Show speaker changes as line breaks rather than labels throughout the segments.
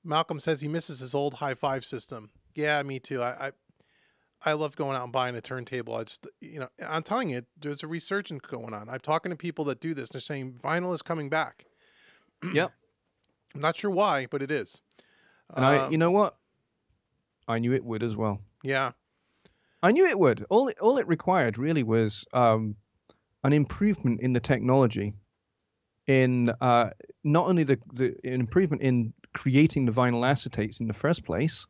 Malcolm says he misses his old high five system. Yeah, me too. I love going out and buying a turntable. I just, I'm telling you, there's a resurgence going on. I'm talking to people that do this. They're saying vinyl is coming back.
Yep.
I'm not sure why, but it is.
And you
Um,
know what? I knew it would as well.
yeah,
I knew it would. All it required really was an improvement in the technology, in not only an improvement in creating the vinyl acetates in the first place,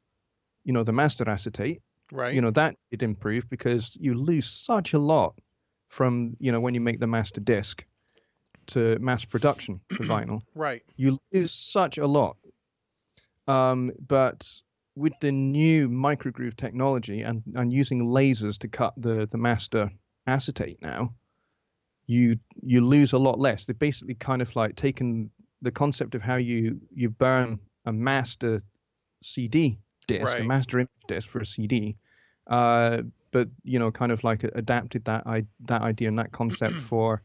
the master acetate,
right,
that it improved because you lose such a lot from, when you make the master disc to mass production for vinyl.
right.
You lose such a lot. But with the new microgroove technology and using lasers to cut the master acetate now, you lose a lot less. They've basically kind of like taken the concept of how you burn a master CD disc, a
Right.
master image disc for a CD, but kind of like adapted that idea and that concept for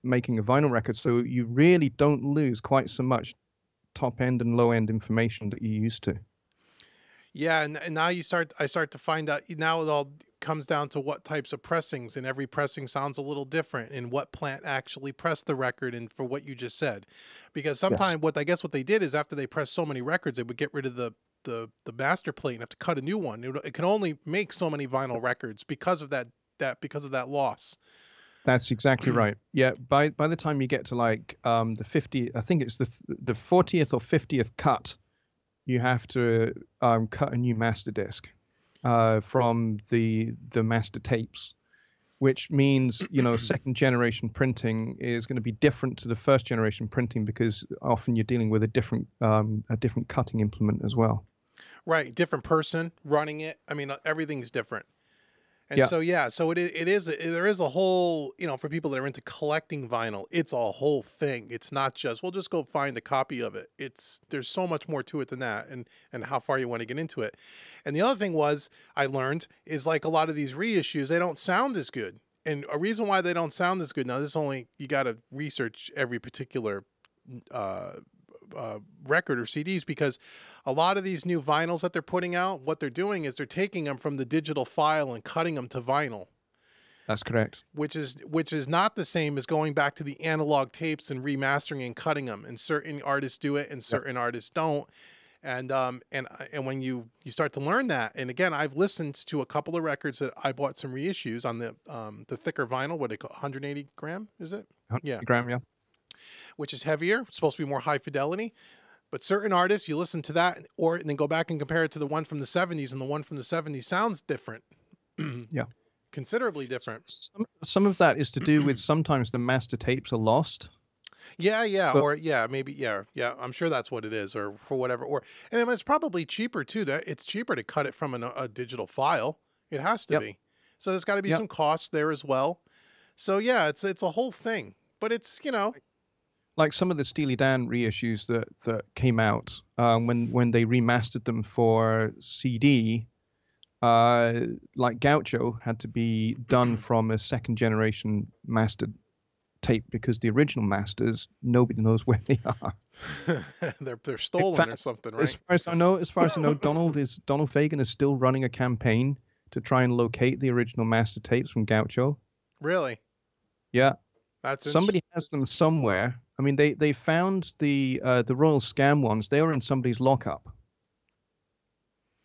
making a vinyl record. So you really don't lose quite so much top end and low end information that you used to.
Yeah, and now I start to find out now it all comes down to what types of pressings, and every pressing sounds a little different, and what plant actually pressed the record, and for what you just said, because
Yes.
sometimes what they did is after they pressed so many records, they would get rid of the master plate and have to cut a new one. It can only make so many vinyl records because of that loss.
That's exactly right. Yeah, by the time you get to like the 50, I think it's the 40th or 50th cut, you have to cut a new master disc from the master tapes, which means second generation printing is going to be different to the first generation printing because often you're dealing with a different cutting implement as well.
Right, different person running it. I mean, everything's different. And
Yeah,
so yeah, so there is a whole, for people that are into collecting vinyl, it's a whole thing. It's not just, well, just go find a copy of it. There's so much more to it than that, and how far you want to get into it. And the other thing I learned is like a lot of these reissues, they don't sound as good. And a reason why they don't sound as good, now you got to research every particular uh, record or CDs, because a lot of these new vinyls that they're putting out, what they're doing is they're taking them from the digital file and cutting them to vinyl,
that's correct.
which is not the same as going back to the analog tapes and remastering and cutting them. And certain artists do it and
Yep.
certain artists don't. And when you start to learn that, and again, I've listened to a couple of records that I bought some reissues on the thicker vinyl, what they call 180 gram, is it? Yeah,
100 gram, yeah.
which is heavier, it's supposed to be more high fidelity. But certain artists, you listen to that, and then go back and compare it to the one from the 70s, and the one from the 70s sounds different,
Yeah.
considerably different.
Some of that is to do with sometimes the master tapes are lost.
Yeah, yeah,
So
or yeah, maybe, yeah, yeah. I'm sure that's what it is, or for whatever. And it's probably cheaper too. It's cheaper to cut it from a digital file. It has to
yep,
be. So there's got to be
yep.
some cost there as well. So yeah, it's a whole thing. But it's
Like some of the Steely Dan reissues that came out when they remastered them for CD, like Gaucho had to be done from a second generation mastered tape because the original masters nobody knows where they are.
they're
In
stolen or
fact,
something,
as
right?
far as I know, Donald Fagen is still running a campaign to try and locate the original master tapes from Gaucho.
Really,
Yeah,
that's
somebody has them somewhere. I mean, they found the Royal Scam ones. They were in somebody's lockup.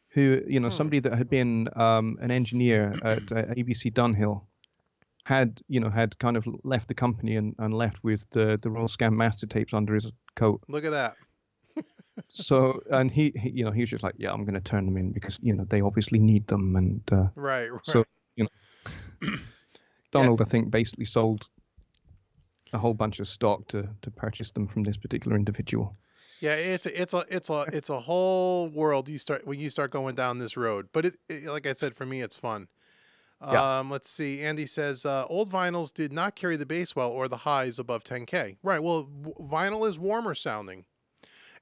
Who
hmm.
somebody that had been an engineer at ABC Dunhill had kind of left the company and left with the Royal Scam master tapes under his coat.
Look at that.
So and he was just like, yeah, I'm going to turn them in because they obviously need them, and
Right,
so
right.
you know
Yeah,
Donald I think basically sold a whole bunch of stock to purchase them from this particular individual.
yeah. It's a whole world when you start going down this road. But like I said, for me, it's fun.
Yeah,
Let's see. Andy says old vinyls did not carry the bass well or the highs above 10K. Right. Well, vinyl is warmer sounding,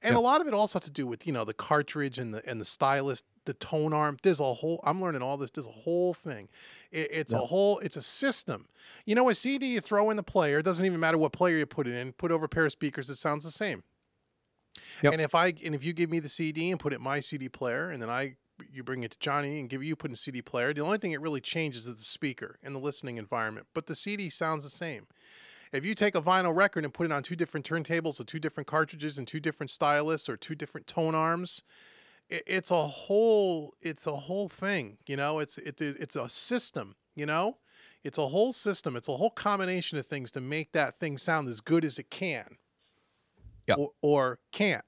and
yeah,
a lot of it also has to do with the cartridge and the stylus, the tone arm. There's a whole. I'm learning all this. There's a whole thing. It's
yeah,
a whole. It's a system. A CD you throw in the player. It doesn't even matter what player you put it in. Put over a pair of speakers. It sounds the same.
Yep.
And if you give me the CD and put it in my CD player, and then you bring it to Johnny and you put in a CD player, the only thing it really changes is the speaker and the listening environment. But the CD sounds the same. If you take a vinyl record and put it on two different turntables or two different cartridges and two different styluses or two different tone arms, it's a whole thing. You know, it's a system. You know, it's a whole system. It's a whole combination of things to make that thing sound as good as it can.
Yeah.
Or can't.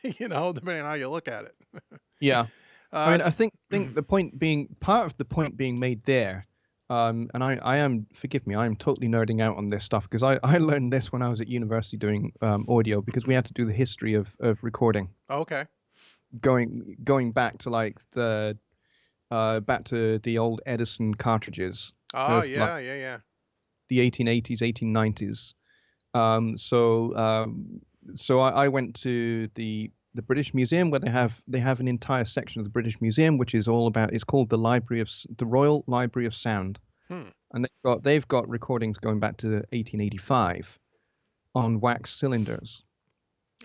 You know, depending on how you look at it.
Yeah. I mean, I think the point being, part of the point being made there, and I am, forgive me, I am totally nerding out on this stuff, because I learned this when I was at university doing audio, because we had to do the history of recording.
Okay.
Going back to like back to the old Edison cartridges.
Oh, yeah, yeah.
The 1880s, 1890s. So I went to the British Museum, where they have an entire section of the British Museum which is all about, it's called the Royal Library of Sound. And they've got recordings going back to 1885 on wax cylinders.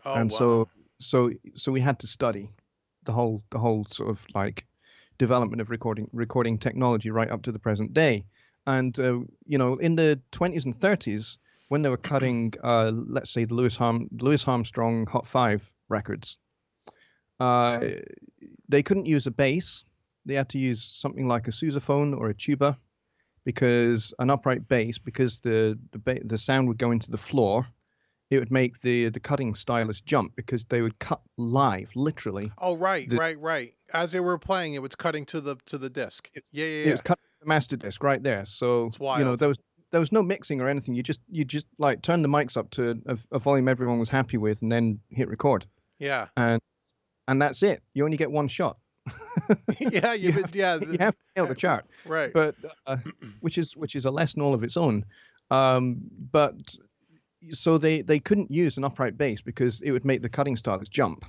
Oh,
and
wow.
so we had to study the whole sort of like development of recording technology right up to the present day. And you know, in the 20s and 30s, when they were cutting let's say the Louis Armstrong Hot 5 records, they couldn't use a bass. They had to use something like a sousaphone or a tuba, because an upright bass, because the sound would go into the floor, it would make the cutting stylus jump, because they would cut live, literally.
Oh, right. As they were playing, it was cutting to the disc. Yeah.
It was cutting the master disc right there. So
It's wild.
you know, there was no mixing or anything. You just like turn the mics up to a volume everyone was happy with, and then hit record.
Yeah.
And that's it. You only get one shot.
Yeah,
you have to nail the chart,
right?
But which is a lesson all of its own. But so they couldn't use an upright bass, because it would make the cutting stylus jump.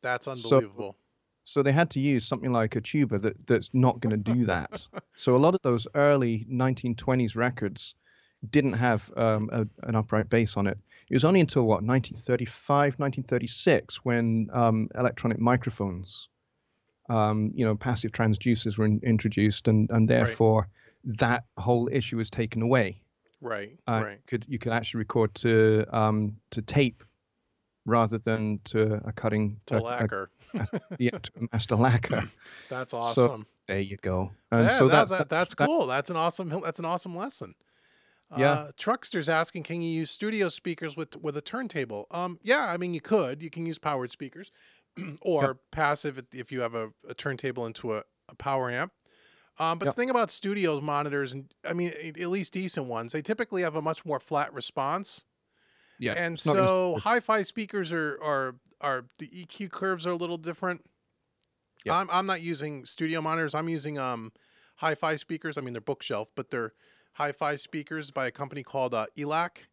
That's unbelievable.
So they had to use something like a tuba that's not going to do that. So a lot of those early 1920s records didn't have an upright bass on it. It was only until 1935, 1936, when electronic microphones, you know, passive transducers were introduced, and therefore that whole issue was taken away.
Right.
You could actually record to tape rather than to a cutting
to lacquer.
To a master lacquer.
That's awesome.
So, there you go. And
yeah,
so
that's cool. That's an awesome lesson.
Yeah.
Truckster's asking, can you use studio speakers with a turntable? Yeah, I mean, you can use powered speakers or passive if you have a turntable into a power amp. But the thing about studio monitors, and I mean, at least decent ones, they typically have a much more flat response.
Yeah.
And so hi-fi speakers are the EQ curves are a little different. Yeah. I'm not using studio monitors. I'm using hi-fi speakers. I mean, they're bookshelf, but they're hi-fi speakers by a company called ELAC.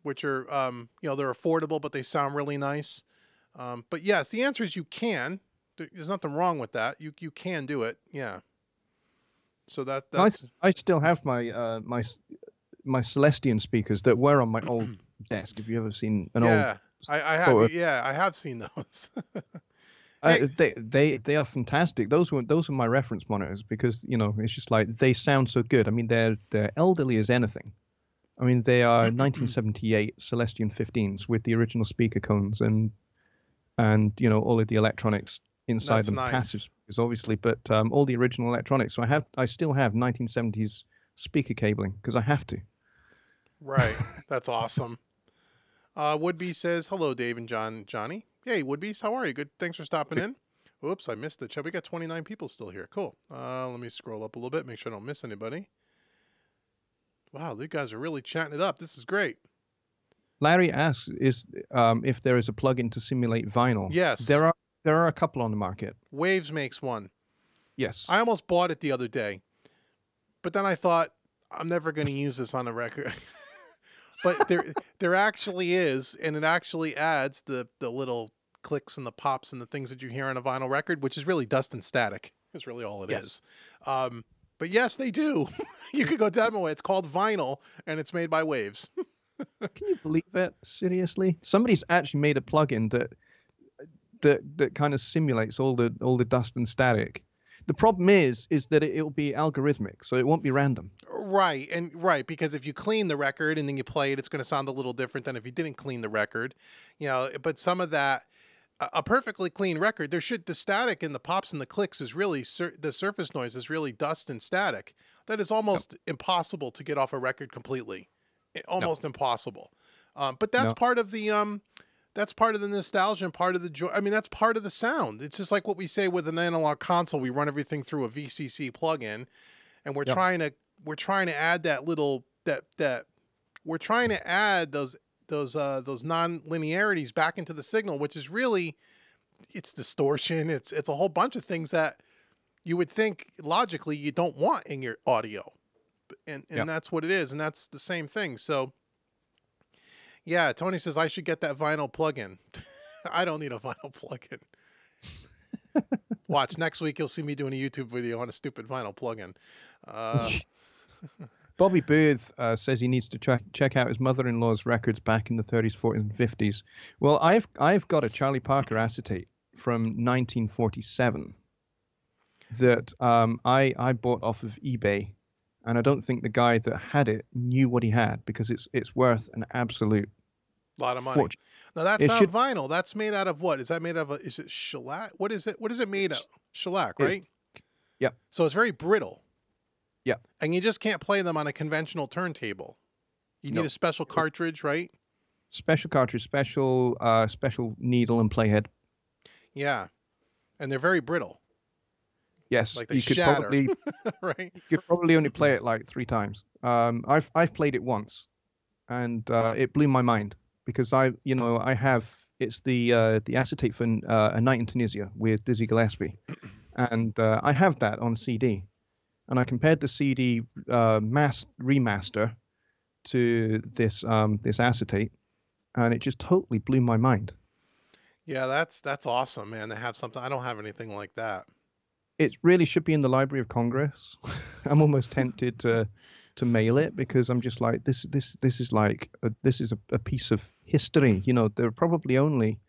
Which are you know, they're affordable, but they sound really nice. But yes, the answer is you can. There's nothing wrong with that. You can do it. Yeah. So that's.
I still have my my Celestion speakers that were on my old desk. Have you ever seen an old?
I have. Yeah, I have seen those.
They are fantastic. Those were my reference monitors, because you know, it's just like they sound so good. I mean, they're elderly as anything. I mean, they are 1978 Celestion 15s with the original speaker cones and you know, all of the electronics inside them, passive speakers obviously, but all the original electronics. So I still have 1970s speaker cabling, because I have to.
Right. That's awesome. Woodby says, hello, Dave and Johnny. Hey, Woodbeast, how are you? Good. Thanks for stopping in. Oops, I missed the chat. We got 29 people still here. Cool. Let me scroll up a little bit, make sure I don't miss anybody. Wow, you guys are really chatting it up. This is great.
Larry asks if there is a plugin to simulate vinyl.
Yes.
There are a couple on the market.
Waves makes one.
Yes.
I almost bought it the other day, but then I thought, I'm never going to use this on a record. But there actually is, and it actually adds the little clicks and the pops and the things that you hear on a vinyl record, which is really dust and static. Is really all it is. But yes, they do. You could go demo it. It's called Vinyl, and it's made by Waves.
Can you believe it? Seriously? Somebody's actually made a plugin that kind of simulates all the dust and static. The problem is that it'll be algorithmic, so it won't be random.
Right, and right, because if you clean the record and then you play it, it's going to sound a little different than if you didn't clean the record, you know. But some of that, a perfectly clean record, the static and the pops and the clicks is really the surface noise is really dust and static. That is
No,
almost impossible to get off a record completely,
no,
almost impossible. But that's
no.
part of the that's part of the nostalgia and part of the joy. I mean, that's part of the sound. It's just like what we say with an analog console. We run everything through a VCC plugin, and
Yeah,
we're trying to add that little that we're trying to add those non-linearities back into the signal, which is really it's distortion. It's a whole bunch of things that you would think logically you don't want in your audio, and
yeah.
that's what it is, and that's the same thing. So yeah, Tony says I should get that vinyl plugin. I don't need a vinyl plugin. Watch next week. You'll see me doing a YouTube video on a stupid vinyl plugin. Uh,
Bobby Booth says he needs to check out his mother-in-law's records back in the 30s, 40s, and 50s. Well, I've got a Charlie Parker acetate from 1947 that I bought off of eBay, and I don't think the guy that had it knew what he had because it's worth an absolute
lot of money.
fortune.
Now that's
It
not
should
vinyl. That's made out of what? Is that made of? Is it shellac? What is it? What is it made of? Shellac, right?
Yeah,
So it's very brittle,
yeah.
and you just can't play them on a conventional turntable. You need
No.
a special cartridge, right?
Special cartridge, special needle and playhead.
Yeah, and they're very brittle,
Yes,
like they
you could
shatter,
probably
right?
you could probably only play it like 3 times. I've played it once, and it blew my mind because I have it's the acetate for A Night in Tunisia with Dizzy Gillespie, and I have that on CD, and I compared the CD remaster to this acetate, and it just totally blew my mind.
Yeah, that's awesome, man. To have something. I don't have anything like that.
It really should be in the Library of Congress. I'm almost tempted to mail it because I'm just like this is like this is a piece of history. You know, there are probably only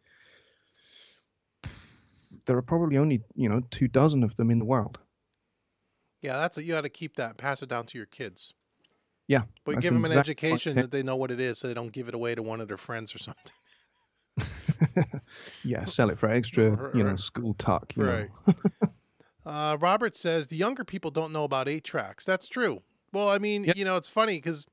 24 of them in the world.
Yeah, you got to keep that. Pass it down to your kids.
Yeah,
But
that's
give them an
exactly what
education that they know what it is, so they don't give it away to one of their friends or something.
yeah, sell it for extra,
Right.
school tuck.
Right. Robert says the younger people don't know about 8 tracks. That's true. Well, I mean,
Yep.
it's funny because,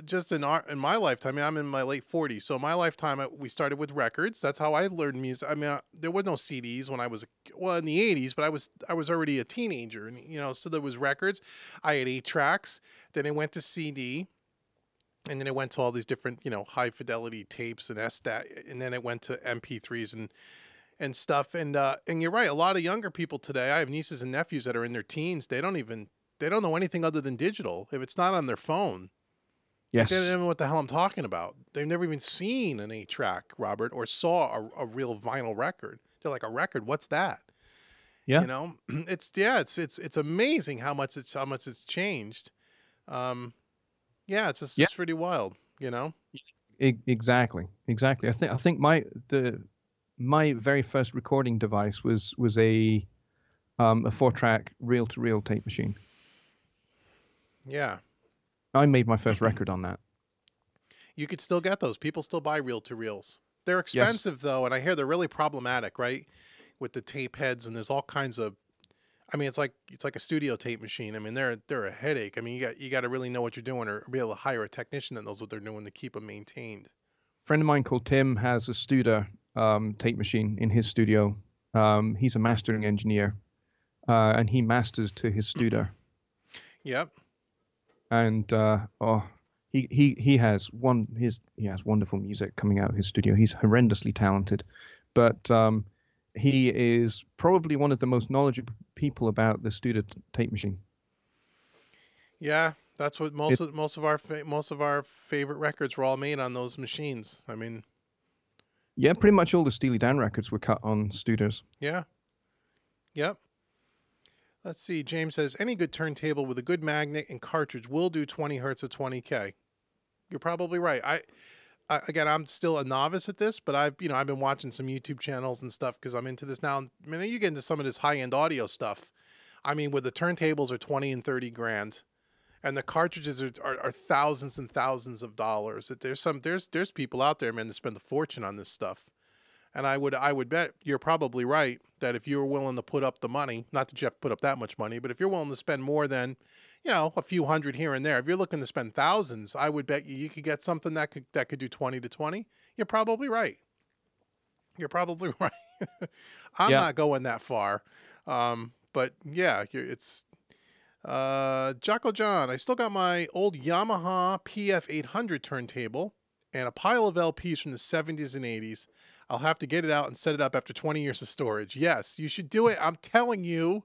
just in my lifetime, I mean, I'm in my late 40s. So in my lifetime, we started with records. That's how I learned music. I mean, there was no CDs when I was, in the 80s, but I was already a teenager, and so there was records. I had 8 tracks. Then it went to CD. And then it went to all these different, high fidelity tapes and SDAT, and then it went to MP3s and stuff. And you're right. A lot of younger people today, I have nieces and nephews that are in their teens. They don't know anything other than digital. If it's not on their phone,
Yes.
they don't even know what the hell I'm talking about. They've never even seen an 8-track, Robert, or saw a real vinyl record. They're like, a record? What's that?
Yeah.
It's amazing how much it's changed. Yeah,
Yeah.
it's pretty wild,
Exactly. I think my very first recording device was a 4-track reel-to-reel tape machine.
Yeah.
I made my first record on that.
You could still get those. People still buy reel-to-reels. They're
Yes.
expensive though, and I hear they're really problematic, right? With the tape heads, and there's all kinds of. I mean, it's like a studio tape machine. I mean, they're a headache. I mean, you got to really know what you're doing, or be able to hire a technician that knows what they're doing to keep them maintained.
A friend of mine called Tim has a Studer tape machine in his studio. He's a mastering engineer, and he masters to his Studer.
Yep.
And he has wonderful music coming out of his studio. He's horrendously talented, but he is probably one of the most knowledgeable people about the Studer tape machine.
Yeah, that's what most of our favorite records were all made on those machines. I mean,
yeah, pretty much all the Steely Dan records were cut on Studers.
yeah. Yep. Let's see. James says any good turntable with a good magnet and cartridge will do 20 hertz at 20K. You're probably right. Again, I'm still a novice at this, but I've been watching some YouTube channels and stuff because I'm into this now. I mean, you get into some of this high end audio stuff. I mean, where the turntables are 20 and 30 grand, and the cartridges are thousands and thousands of dollars. That there's people out there, man, that spend a fortune on this stuff. And I would bet you're probably right that if you were willing to put up the money, not that you have to put up that much money, but if you're willing to spend more than, a few hundred here and there, if you're looking to spend thousands, I would bet you could get something that could do 20 to 20. You're probably right. You're probably right. I'm not going that far. But yeah, it's Jocko John. I still got my old Yamaha PF 800 turntable and a pile of LPs from the 70s and 80s. I'll have to get it out and set it up after 20 years of storage. Yes, you should do it. I'm telling you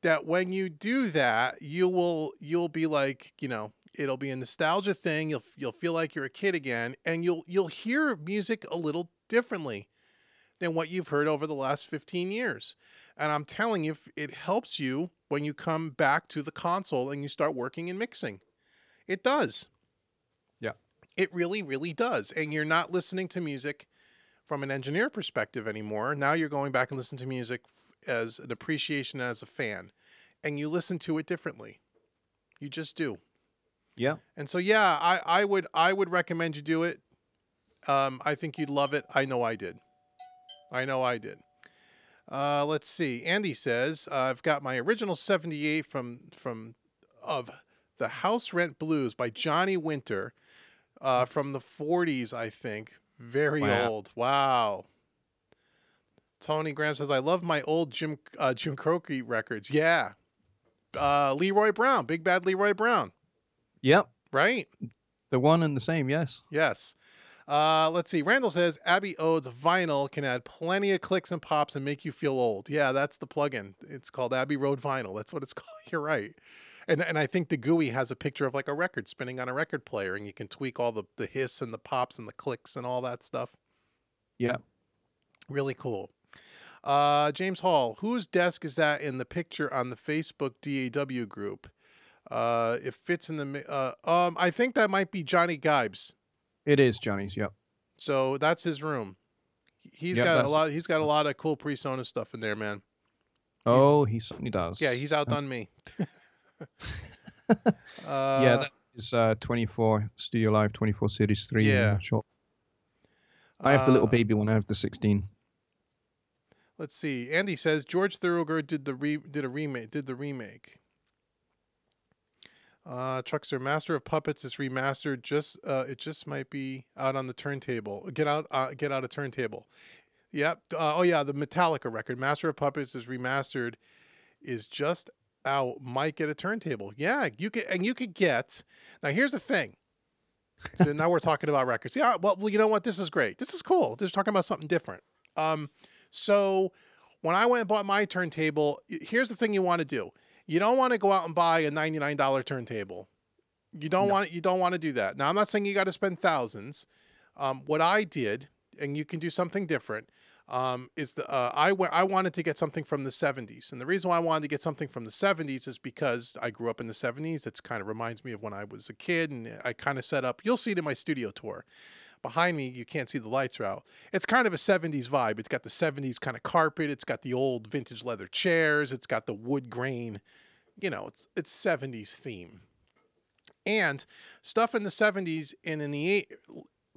that when you do that, you'll be like, it'll be a nostalgia thing. You'll feel like you're a kid again, and you'll hear music a little differently than what you've heard over the last 15 years. And I'm telling you, it helps you when you come back to the console and you start working and mixing. It does.
Yeah.
It really, really does. And you're not listening to music from an engineer perspective anymore. Now you're going back and listening to music as an appreciation as a fan, and you listen to it differently. You just do.
Yeah.
And so, yeah, I would recommend you do it. I think you'd love it. I know I did. Let's see. Andy says, I've got my original 78 of the House Rent Blues by Johnny Winter, from the 40s, I think. Very old. Wow. Tony Graham says, I love my old Jim Croce records. Yeah. Leroy Brown, Big Bad Leroy Brown.
Yep.
Right?
The one and the same, yes.
Yes. Let's see. Randall says, Abbey Ode's vinyl can add plenty of clicks and pops and make you feel old. Yeah, that's the plugin. It's called Abbey Road Vinyl. That's what it's called. You're right. And I think the GUI has a picture of like a record spinning on a record player, and you can tweak all the hiss and the pops and the clicks and all that stuff.
Yeah. Really
cool. James Hall, whose desk is that in the picture on the Facebook DAW group? It fits in the, I think that might be Johnny Gibes.
It is Johnny's. Yep.
So that's his room. He's got a lot of cool PreSonus stuff in there, man.
Oh, he certainly does.
Yeah. He's outdone me.
Yeah, that's his 24 Studio Live 24 Series 3.
Yeah.
Short. I have the little baby one. I have the 16.
Let's see. Andy says George Thorogood did the remake. Truckster Master of Puppets is remastered. It just might be out on the turntable. Get out a turntable. Yep. Oh yeah, the Metallica record, Master of Puppets is remastered, is just out. Might get a turntable. Yeah, you could get. Now here's the thing. So now we're talking about records. Yeah, well, you know what? This is great. This is cool. This is talking about something different. So when I went and bought my turntable, here's the thing you want to do. You don't want to go out and buy a $99 turntable. You don't want to do that. Now, I'm not saying you got to spend thousands. What I did, and you can do something different, is I wanted to get something from the 70s. And the reason why I wanted to get something from the 70s is because I grew up in the 70s. It kind of reminds me of when I was a kid, and I kind of set up, you'll see it in my studio tour. Behind me, you can't see the lights are out. It's kind of a 70s vibe. It's got the 70s kind of carpet. It's got the old vintage leather chairs. It's got the wood grain. It's 70s theme. And stuff in the 70s and in the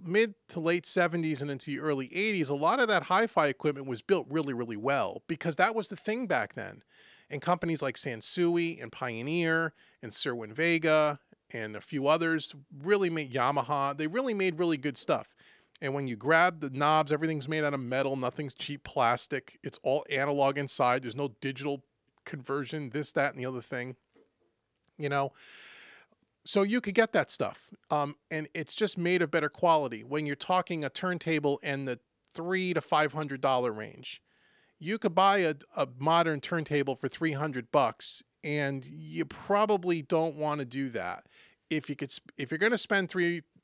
mid to late 70s and into the early 80s, a lot of that hi-fi equipment was built really, really well because that was the thing back then. And companies like Sansui and Pioneer and Sirwin Vega and a few others really made Yamaha. They really made really good stuff. And when you grab the knobs, everything's made out of metal. Nothing's cheap plastic. It's all analog inside. There's no digital conversion, this, that, and the other thing. So you could get that stuff. And it's just made of better quality. When you're talking a turntable in the $300 to $500 range, you could buy a modern turntable for $300, and you probably don't want to do that. If you're going to spend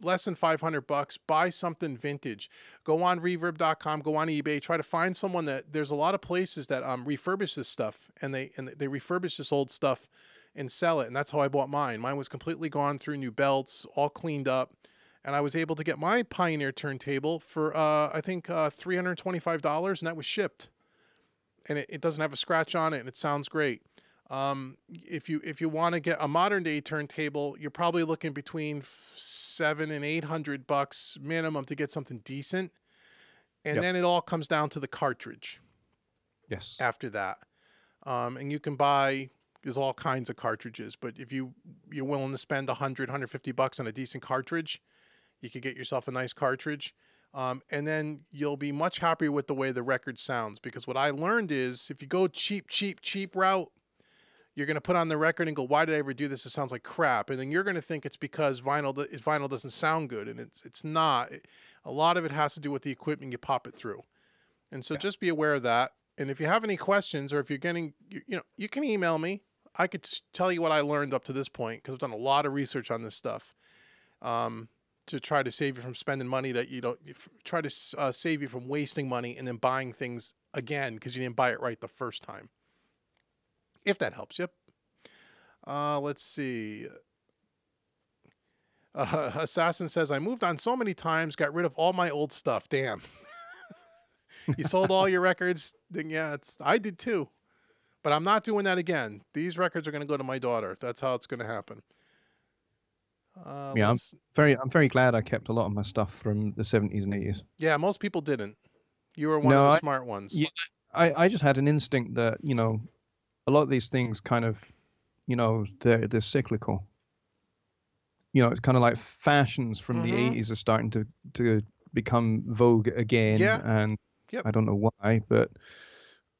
less than $500, buy something vintage. Go on reverb.com, go on eBay, try to find someone there's a lot of places that refurbish this stuff, and they refurbish this old stuff and sell it. And that's how I bought mine. Mine was completely gone through, new belts, all cleaned up. and I was able to get my Pioneer turntable for I think $325, and that was shipped. And it doesn't have a scratch on it, and it sounds great. If you want to get a modern day turntable, you're probably looking between $700 and $800 minimum to get something decent, and then it all comes down to the cartridge.
Yes.
After that, and you can buy. There's all kinds of cartridges, but if you're willing to spend $100-$150 on a decent cartridge, you could get yourself a nice cartridge. And then you'll be much happier with the way the record sounds, because what I learned is if you go cheap route, you're going to put on the record and go, why did I ever do this? It sounds like crap. And then you're going to think it's because vinyl doesn't sound good. And it's not. A lot of it has to do with the equipment you pop it through. And so just be aware of that. And if you have any questions, or if you're getting, you can email me. I could tell you what I learned up to this point, because I've done a lot of research on this stuff. To try to save you from spending money that you don't, try to save you from wasting money and then buying things again because you didn't buy it right the first time. If that helps you. Let's see. Assassin says, I moved on so many times, got rid of all my old stuff. Damn. You sold all your records? Then yeah, I did too. But I'm not doing that again. These records are going to go to my daughter. That's how it's going to happen.
Yeah, I'm very glad I kept a lot of my stuff from the 70s and 80s.
Yeah, most people didn't. You were one of the smart ones.
Yeah, I just had an instinct that, a lot of these things kind of, they're cyclical. It's kind of like fashions from the 80s are starting to become vogue again. Yeah. And I don't know why, but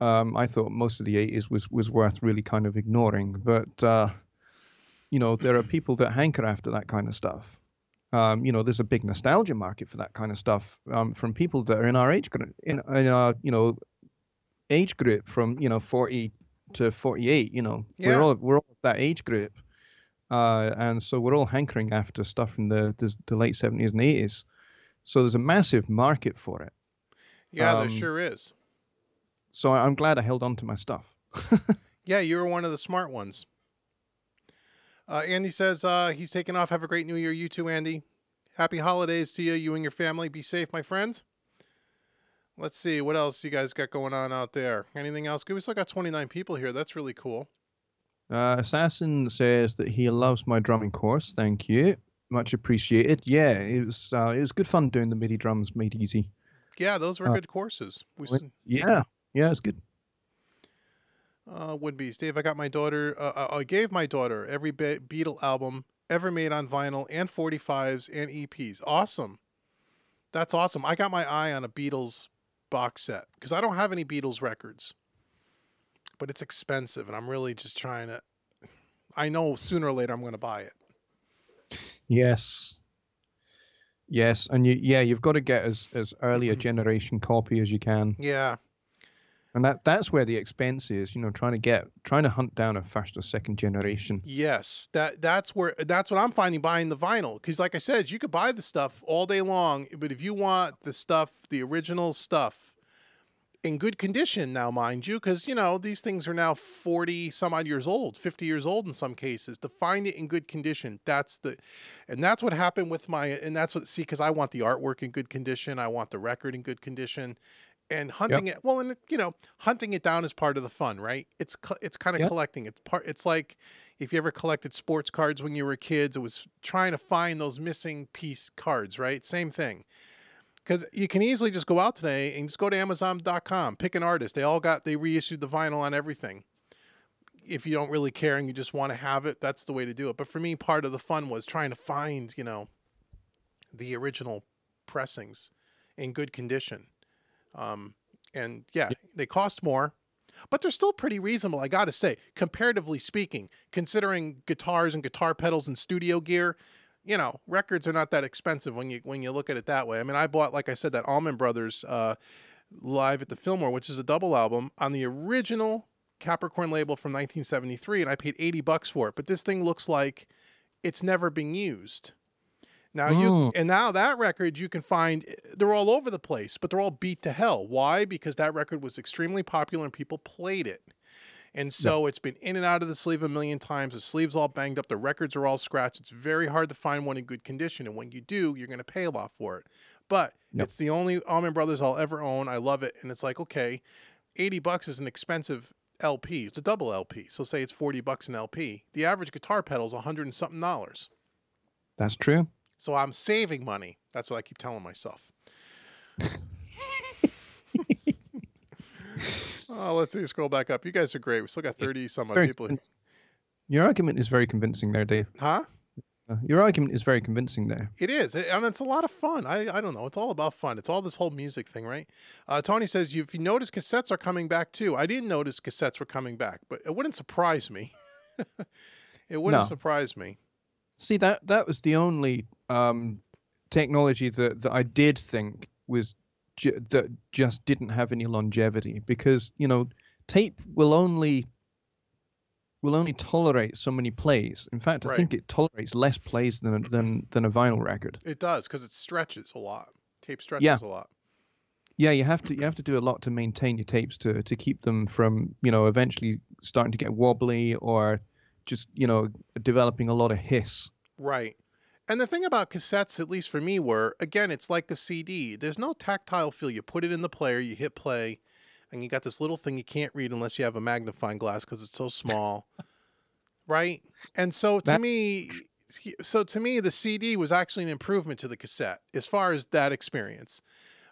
I thought most of the 80s was worth really kind of ignoring. But, there are people that hanker after that kind of stuff. There's a big nostalgia market for that kind of stuff from people that are in our age group, in our, age group from, 40 to 48, we're all that age group. And so we're all hankering after stuff from the late 70s and 80s. So there's a massive market for it.
Yeah, there sure is.
So I'm glad I held on to my stuff.
Yeah, you were one of the smart ones. Andy says he's taking off. Have a great New Year. You too, Andy. Happy holidays to you and your family. Be safe, my friends. Let's see. What else you guys got going on out there? Anything else good? We still got 29 people here. That's really cool.
Assassin says that he loves my drumming course. Thank you. Much appreciated. Yeah, it was good fun doing the MIDI drums made easy.
Yeah, those were good courses.
Yeah, it's good.
Woodbees. Dave, I got my daughter, I gave my daughter every Beatle album ever made on vinyl and 45s and EPs. Awesome. That's awesome. I got my eye on a Beatles box set because I don't have any Beatles records, but it's expensive and I'm really just trying to, I know sooner or later I'm going to buy it.
Yes. And you've got to get as early a generation copy as you can.
Yeah.
And that's where the expense is, trying to hunt down a first or second generation.
Yes, that's what I'm finding buying the vinyl. Because like I said, you could buy the stuff all day long, but if you want the stuff, the original stuff, in good condition now, mind you, because these things are now 40 some odd years old, 50 years old in some cases. To find it in good condition, that's what happened with because I want the artwork in good condition, I want the record in good condition. And hunting it, hunting it down is part of the fun, right? It's kind of collecting. It's like if you ever collected sports cards when you were kids, it was trying to find those missing piece cards, right? Same thing. Because you can easily just go out today and just go to Amazon.com, pick an artist. They reissued the vinyl on everything. If you don't really care and you just want to have it, that's the way to do it. But for me, part of the fun was trying to find, the original pressings in good condition. And they cost more, but they're still pretty reasonable. I got to say, comparatively speaking, considering guitars and guitar pedals and studio gear, records are not that expensive when you look at it that way. I mean, I bought, like I said, that Allman Brothers, Live at the Fillmore, which is a double album on the original Capricorn label from 1973. And I paid $80 for it, but this thing looks like it's never been used. Now now that record you can find, they're all over the place, but they're all beat to hell. Why? Because that record was extremely popular and people played it. And
Yeah.
so it's been in and out of the sleeve a million times. The sleeve's all banged up. The records are all scratched. It's very hard to find one in good condition. And when you do, you're going to pay a lot for it. But
Yep.
it's the only Allman Brothers I'll ever own. I love it. And it's like, okay, $80 is an expensive LP. It's a double LP. So say it's $40 an LP. The average guitar pedal is $100 and something.
That's true.
So I'm saving money. That's what I keep telling myself. Oh, let's see. Scroll back up. You guys are great. We still got 30 some odd
Very
people.
convincing. Your argument is very convincing there, Dave.
Huh?
Your argument is very convincing there.
It is. And it's a lot of fun. I don't know. It's all about fun. It's all this whole music thing, right? Tony says, if you notice, cassettes are coming back too. I didn't notice cassettes were coming back, but it wouldn't surprise me. It wouldn't surprise me.
See, that was the only technology that I did think was that just didn't have any longevity, because tape will only tolerate so many plays. In fact, I think it tolerates less plays than a vinyl record.
It does, because it stretches a lot. Tape stretches a lot.
Yeah, you have to do a lot to maintain your tapes to keep them from eventually starting to get wobbly or just developing a lot of hiss.
Right. And the thing about cassettes, at least for me, again, it's like the CD. There's no tactile feel. You put it in the player, you hit play, and you got this little thing you can't read unless you have a magnifying glass because it's so small. Right? And so to me, the CD was actually an improvement to the cassette as far as that experience.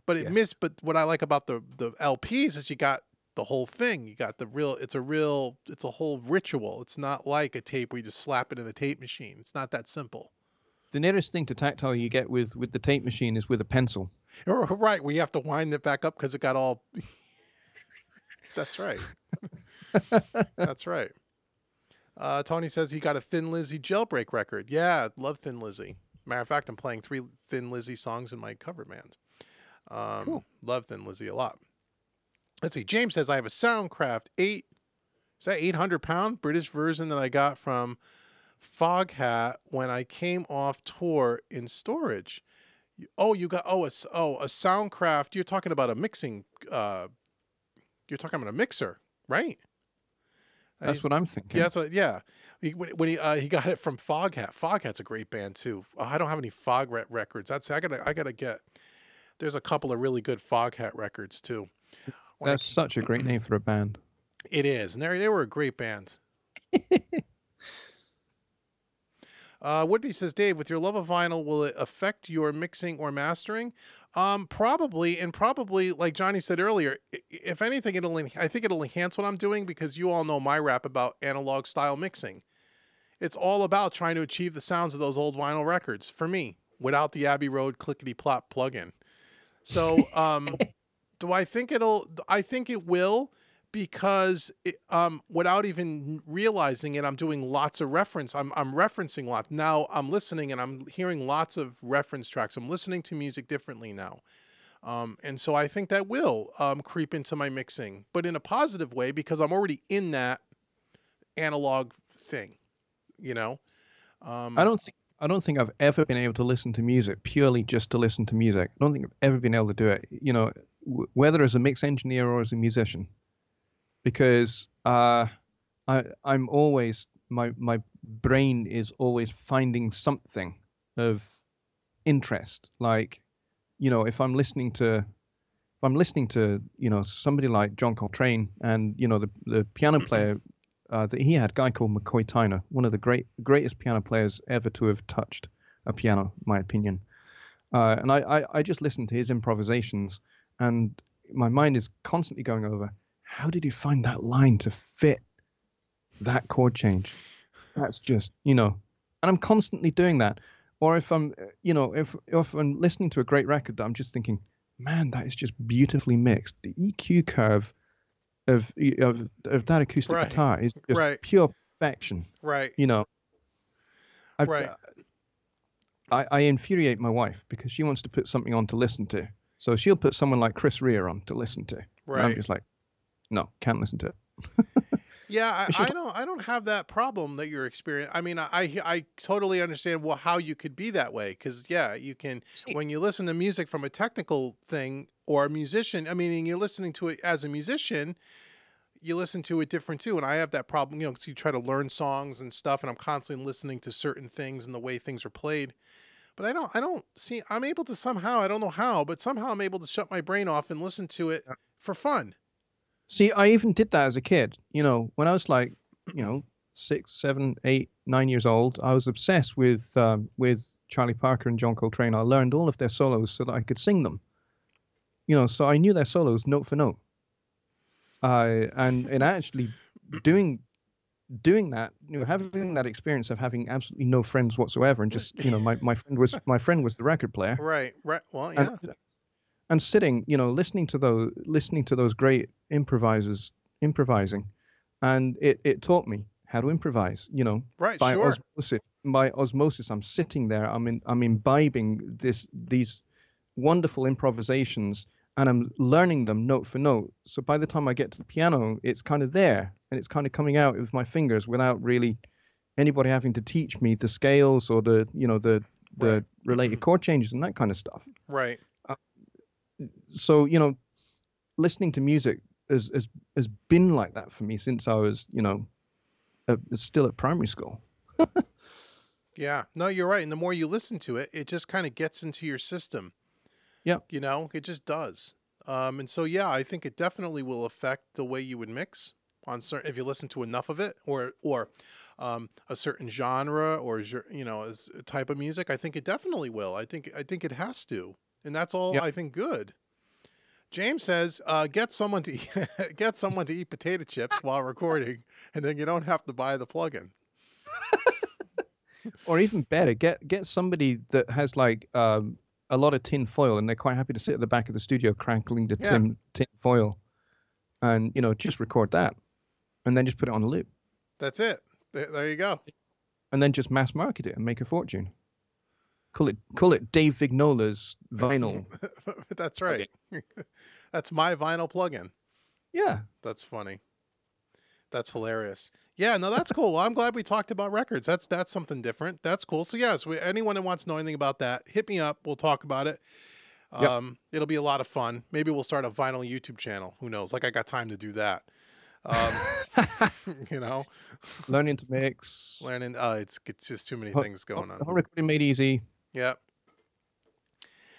But but what I like about the LPs is you got the whole thing. You got it's a whole ritual. It's not like a tape where you just slap it in a tape machine. It's not that simple.
The nearest thing to tactile you get with the tape machine is with a pencil.
Right, where you have to wind it back up because it got all... That's right. That's right. Tony says he got a Thin Lizzy Jailbreak record. Yeah, love Thin Lizzy. Matter of fact, I'm playing 3 Thin Lizzy songs in my cover band.
Cool.
Love Thin Lizzy a lot. Let's see. James says I have a Soundcraft 800-pound British version that I got from Foghat when I came off tour in storage. You got a Soundcraft. You're talking about a mixing. You're talking about a mixer, right?
That's what I'm thinking.
Yeah. When he got it from Foghat. Foghat's a great band too. I don't have any Foghat records. I gotta get. There's a couple of really good Foghat records too.
That's such a great name for a band.
It is, and they were a great band. Woodby says, Dave, with your love of vinyl, will it affect your mixing or mastering? Probably, and probably, like Johnny said earlier, if anything, I think it'll enhance what I'm doing, because you all know my rap about analog style mixing. It's all about trying to achieve the sounds of those old vinyl records, for me, without the Abbey Road clickety-plop plug-in. So, do I think I think it will, because without even realizing it, I'm doing lots of reference. I'm referencing lots. Now I'm listening and I'm hearing lots of reference tracks. I'm listening to music differently now. And so I think that will creep into my mixing, but in a positive way, because I'm already in that analog thing,
I don't think I've ever been able to listen to music purely just to listen to music. I don't think I've ever been able to do it, whether as a mix engineer or as a musician. Because I'm always, my brain is always finding something of interest. Like, if I'm listening to somebody like John Coltrane, and the piano player that he had, a guy called McCoy Tyner, one of the greatest piano players ever to have touched a piano, in my opinion. And I just listen to his improvisations, and my mind is constantly going over, how did you find that line to fit that chord change? That's just, and I'm constantly doing that. Or if I'm, if I'm listening to a great record that I'm just thinking, man, that is just beautifully mixed. The EQ curve of that acoustic guitar is just pure perfection.
Right.
I infuriate my wife because she wants to put something on to listen to. So she'll put someone like Chris Rea on to listen to.
Right.
And I'm just like, no, can't listen to it.
Yeah, I don't have that problem that you're experiencing. I mean, I totally understand how you could be that way, because you can, when you listen to music from a technical thing or a musician. I mean, and you're listening to it as a musician, you listen to it different too. And I have that problem, you know, because you try to learn songs and stuff, and I'm constantly listening to certain things and the way things are played. But I don't see, I'm able to somehow, I don't know how, but somehow I'm able to shut my brain off and listen to it for fun.
See, I even did that as a kid. You know, when I was like, you know, 6, 7, 8, 9 years old, I was obsessed with Charlie Parker and John Coltrane. I learned all of their solos so that I could sing them. You know, so I knew their solos note for note. And actually doing that, you know, having that experience of having absolutely no friends whatsoever, and just, you know, my friend was the record player,
Right, right. Well, yeah.
and sitting, you know, listening to those great improvisers improvising, and it taught me how to improvise, you know,
Right,
by
sure.
osmosis. By osmosis, I'm sitting there, I'm imbibing these wonderful improvisations, and I'm learning them note for note. So by the time I get to the piano, it's kind of there, and it's kind of coming out with my fingers without really anybody having to teach me the scales or the, you know, the
Right.
related chord changes and that kind of stuff.
Right.
So, you know, listening to music has been like that for me since I was, you know, still at primary school.
Yeah. No, you're right. And the more you listen to it, it just kind of gets into your system.
Yeah.
You know, it just does. And so, yeah, I think it definitely will affect the way you would mix on certain, if you listen to enough of it, or a certain genre, or you know, as a type of music. I think it definitely will. I think it has to, and that's all.
Yeah.
I think good. James says, get someone to get someone to eat potato chips while recording, and then you don't have to buy the plugin.
Or even better, get somebody that has like a lot of tin foil, and they're quite happy to sit at the back of the studio crackling the
Yeah.
tin foil, and, you know, just record that, and then just put it on a loop,
That's it. There you go.
and then just mass market it and make a fortune. Call it Dave Vignola's vinyl.
That's right. That's my vinyl plugin.
Yeah.
That's funny. That's hilarious. Yeah, no, that's cool. Well, I'm glad we talked about records. That's something different. That's cool. So yes, anyone that wants to know anything about that, hit me up. We'll talk about it.
Yep.
It'll be a lot of fun. Maybe we'll start a vinyl YouTube channel. Who knows? Like, I got time to do that. You know,
Learning to mix.
learning. It's just too many things going on.
Home recording made easy.
Yep.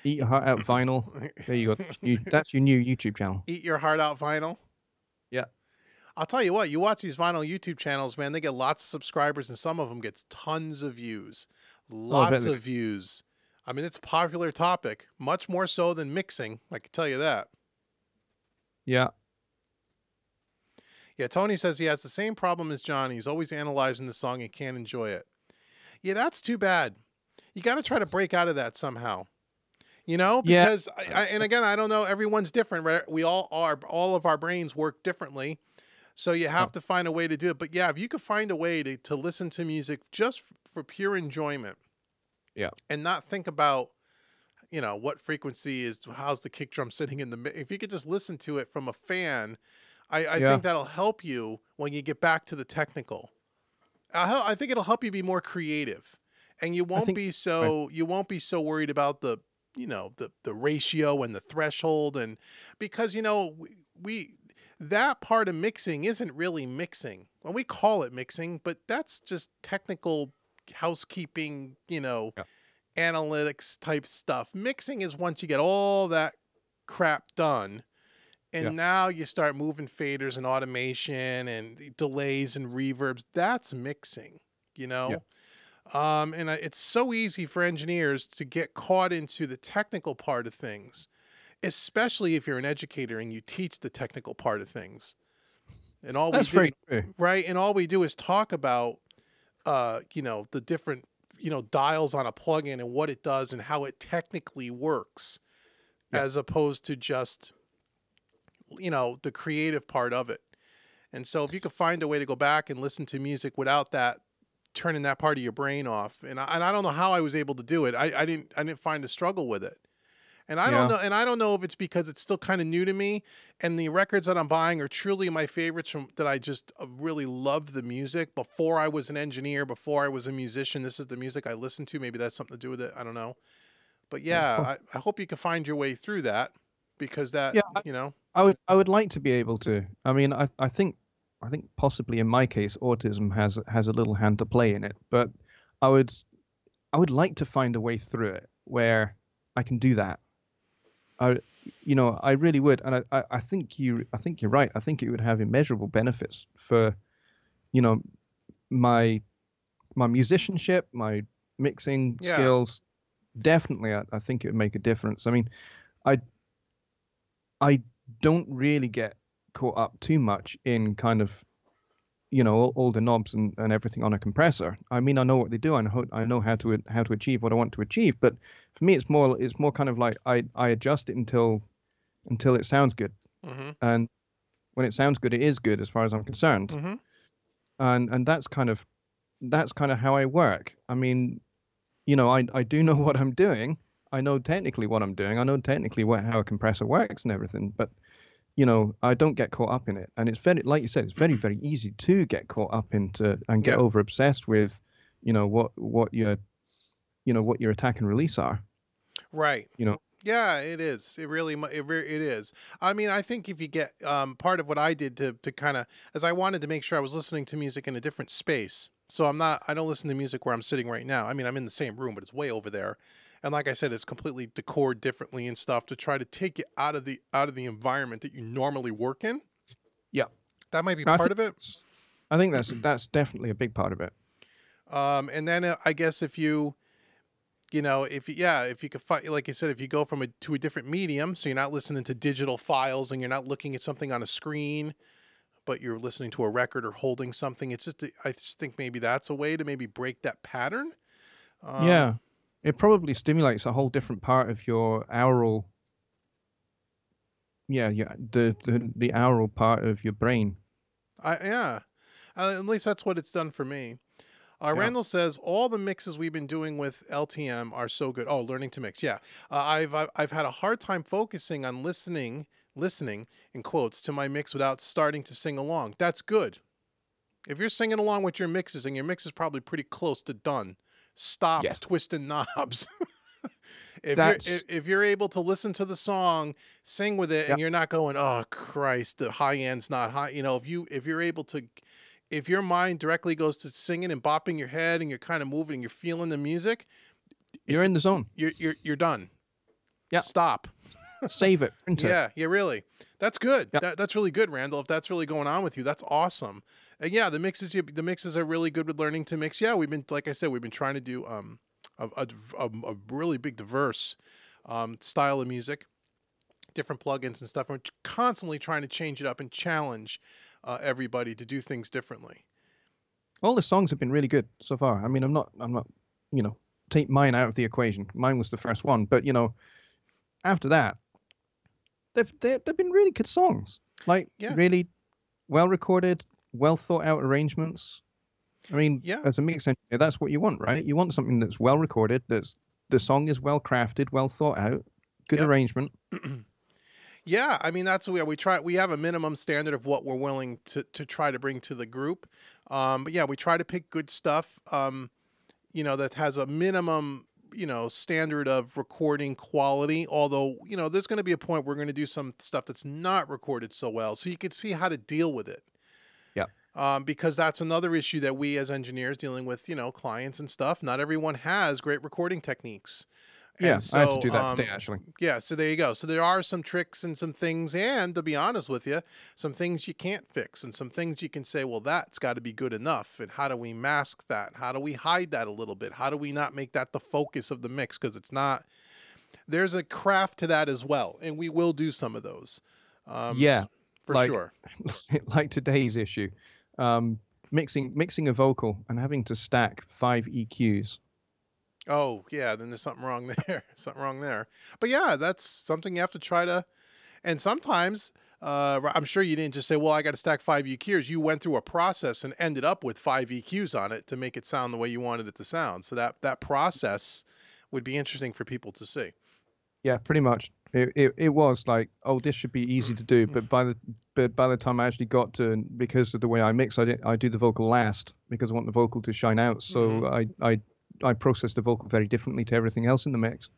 Eat your heart out vinyl. There you go. That's your new YouTube channel.
Eat your heart out vinyl.
Yeah.
I'll tell you what, you watch these vinyl YouTube channels, man, they get lots of subscribers, and some of them gets tons of views. Lots of views. I mean, it's a popular topic, much more so than mixing. I can tell you that.
Yeah.
Yeah, Tony says he has the same problem as John. He's always analyzing the song and can't enjoy it. Yeah, that's too bad. You got to try to break out of that somehow. You know, because, and again, I don't know, everyone's different, right? All of our brains work differently. So you have to find a way to do it. But yeah, if you could find a way to listen to music just for pure enjoyment.
Yeah.
And not think about, you know, what frequency is, how's the kick drum sitting in the, if you could just listen to it from a fan, I think that'll help you when you get back to the technical. I think it'll help you be more creative, and you won't be so worried about the, you know, the ratio and the threshold, and because, you know, that part of mixing isn't really mixing. Well, we call it mixing, but that's just technical housekeeping, you know, analytics type stuff. Mixing is once you get all that crap done, and now you start moving faders and automation and delays and reverbs. That's mixing, you know? And it's so easy for engineers to get caught into the technical part of things, especially if you're an educator and you teach the technical part of things. And all
That's very true.
Right? And all we do is talk about, you know, the different, you know, dials on a plugin and what it does and how it technically works, as opposed to just, you know, the creative part of it. And so if you could find a way to go back and listen to music without that, turning that part of your brain off. And I don't know how I was able to do it. I didn't find a struggle with it. And I don't know. And I don't know if it's because it's still kind of new to me, and the records that I'm buying are truly my favorites that I just really loved the music before I was an engineer, before I was a musician. This is the music I listened to. Maybe that's something to do with it. I don't know. But yeah, I hope you can find your way through that, because that, you know.
I would like to be able to. I mean, I think possibly in my case, autism has a little hand to play in it, but I would I would like to find a way through it where I can do that. I, I really would, and I think you're right. I think it would have immeasurable benefits for, you know, my my musicianship, my mixing
Yeah.
skills. Definitely, I think it would make a difference. I mean, I I don't really get caught up too much in kind of all the knobs and everything on a compressor. I mean, I know what they do. I know how to achieve what I want to achieve. But for me, it's more kind of like I adjust it until it sounds good.
Mm-hmm.
And when it sounds good, it is good as far as I'm concerned.
Mm-hmm.
And that's kind of how I work. I mean, I do know what I'm doing. I know technically what I'm doing. I know technically how a compressor works and everything. But I don't get caught up in it. And it's very, like you said, it's very, very easy to get caught up into and get
Yeah.
over obsessed with, what your attack and release are.
Right.
You know,
Yeah, it is. It really, it is. I mean, I think if you get part of what I did to kind of, as I wanted to make sure I was listening to music in a different space. So I don't listen to music where I'm sitting right now. I mean, I'm in the same room, but it's way over there. And like I said, it's completely decored differently and stuff to try to take you out of the environment that you normally work in.
yeah,
That might be
I
part
think
of it.
I think that's definitely a big part of it.
And then I guess if you could find, like you said, if you go to a different medium, so you're not listening to digital files and you're not looking at something on a screen, but you're listening to a record or holding something. I just think maybe that's a way to maybe break that pattern. Um,
Yeah, it probably stimulates a whole different part of your aural, yeah, the aural part of your brain.
yeah, at least that's what it's done for me.
Yeah.
Randall says all the mixes we've been doing with LTM are so good. Oh, learning to mix. Yeah, I've had a hard time focusing on listening in quotes to my mix without starting to sing along. That's good. If you're singing along with your mixes and your mix is probably pretty close to done, stop
Yes.
twisting knobs. if you're
That's
if you're able to listen to the song, sing with it,
yeah.
and you're not going, oh Christ, the high end's not high. If you're able to, if your mind directly goes to singing and bopping your head and you're kind of moving, you're feeling the music,
You're
it's
in the zone.
you're done.
Yeah.
Stop.
Save it. Print it.
Yeah, really. That's good.
Yeah.
That's really good, Randall. If that's really going on with you, that's awesome. And yeah, the mixes are really good with learning to mix. Yeah, like I said, we've been trying to do a really big diverse style of music, different plugins and stuff. And we're constantly trying to change it up and challenge everybody to do things differently.
All the songs have been really good so far. I mean, I'm not, take mine out of the equation. Mine was the first one, but after that, they've been really good songs. Like
Yeah,
really well recorded, well thought out arrangements. I mean,
yeah.
as a mix engineer, that's what you want, right? You want something that's well recorded, the song is well crafted, well thought out, good
Yep.
arrangement.
Yeah, I mean that's where we try. We have a minimum standard of what we're willing to try to bring to the group. But yeah, we try to pick good stuff. That has a minimum standard of recording quality. Although there's going to be a point where we're going to do some stuff that's not recorded so well, so you can see how to deal with it.
Yeah.
Because that's another issue that we as engineers dealing with clients and stuff. Not everyone has great recording techniques.
Yeah,
And
I had to
so,
do that today actually.
yeah, so there you go. So there are some tricks and some things, and to be honest with you, some things you can't fix, and some things you can say, well, that's got to be good enough. And how do we mask that? How do we hide that a little bit? How do we not make that the focus of the mix? Because it's not. There's a craft to that as well, and we will do some of those,
Yeah,
for
like
sure.
like today's issue, mixing a vocal and having to stack 5 EQs.
Oh, yeah, then there's something wrong there. Something wrong there. But yeah, that's something you have to try to. And sometimes, I'm sure you didn't just say, well, I got to stack 5 EQs. You went through a process and ended up with 5 EQs on it to make it sound the way you wanted it to sound. So that process would be interesting for people to see.
Yeah, pretty much. It was like, oh, this should be easy to do, but by the time I actually got to, because of the way I mix, I do the vocal last because I want the vocal to shine out. So I process the vocal very differently to everything else in the mix.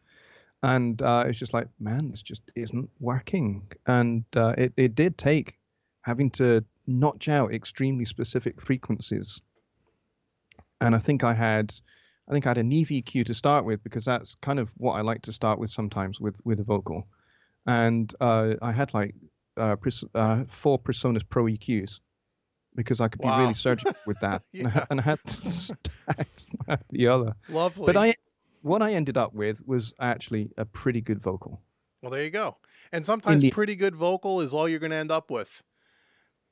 And it's just like, man, this just isn't working. And it did take having to notch out extremely specific frequencies. And I think I had an EVQ to start with because that's kind of what I like to start with sometimes with a vocal. And I had like 4 PreSonus Pro EQs because I could be
Wow.
really surgical with that.
Yeah.
And I had to stack the other.
Lovely.
But what I ended up with was actually a pretty good vocal.
Well, there you go. And sometimes pretty good vocal is all you're going to end up with.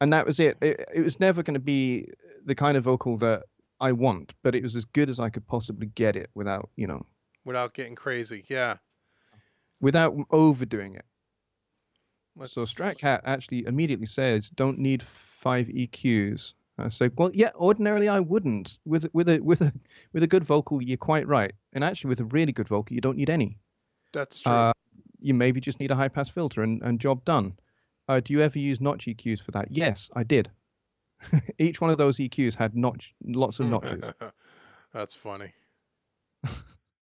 And that was it. It was never going to be the kind of vocal that I want, but it was as good as I could possibly get it without,
without getting crazy. Yeah.
without overdoing it. So
Let's-
Strat Cat actually immediately says, "Don't need 5 EQs." I say, "Well, yeah, ordinarily I wouldn't. With a good vocal, you're quite right. And actually, with a really good vocal, you don't need any.
That's true.
You maybe just need a high pass filter and job done. Do you ever use notch EQs for that?" Yes, I did. Each one of those EQs had lots of notches.
That's funny.